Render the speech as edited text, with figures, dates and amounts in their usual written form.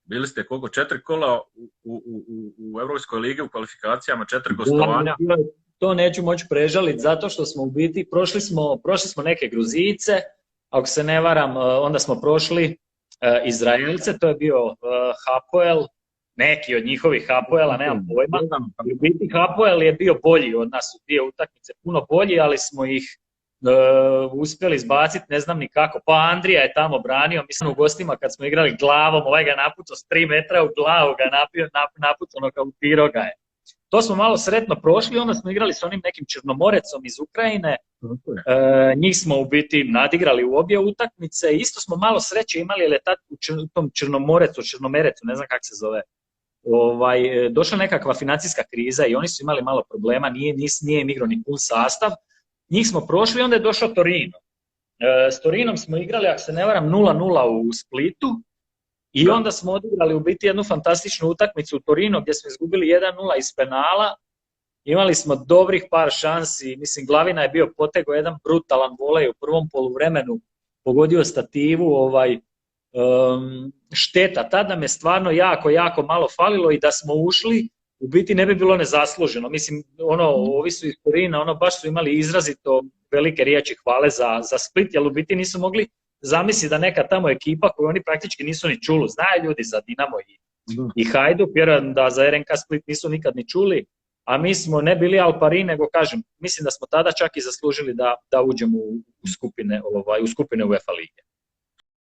Bili ste koliko, 4 kola u Europskoj ligi u kvalifikacijama, 4 gostovanja. To neću moći prežaliti zato što smo u biti, prošli smo neke Gruzijice, ako se ne varam, onda smo prošli Izraelce, to je bio Hapoel, neki od njihovih Hapoela, nemam pojma. U biti Hapoel je bio bolji od nas u dvije utakmice, puno bolji, ali smo ih uspjeli izbaciti, ne znam ni kako. Pa Andrija je tamo branio, mislim u gostima kad smo igrali glavom, ovaj ga napucao s 3 metra u glavu, ga napucao nokautirao ga je. To smo malo sretno prošli, onda smo igrali s onim nekim Črnomorecom iz Ukrajine, njih smo u biti nadigrali u obje utakmice, isto smo malo sreće imali, jer je tad u tom Črnomerecu, ne znam kako se zove, došla nekakva financijska kriza i oni su imali malo problema, nije im igrao ni pun sastav. Njih smo prošli, onda je došao Torino. S Torinom smo igrali, ako se ne varam, 0-0 u Splitu i onda smo odigrali u biti jednu fantastičnu utakmicu u Torino gdje smo izgubili 1-0 iz penala. Imali smo dobrih par šansi, mislim Glavina je bio potegao jedan brutalan volej u prvom poluvremenu, pogodio stativu, šteta, tad nam je stvarno jako malo falilo i da smo ušli, u biti ne bi bilo nezasluženo. Mislim, ovi su iz Torina, baš su imali izrazito velike riječi hvale za Split, jer u biti nisu mogli zamisliti da neka tamo ekipa koju oni praktički nisu ni čuli, znaju ljudi za Dinamo i Hajduk, vjerujem da za RNK Split nisu nikad ni čuli, a mi smo ne bili Al Pari, nego kažem, mislim da smo tada čak i zaslužili da uđemo u skupine UEFA lige.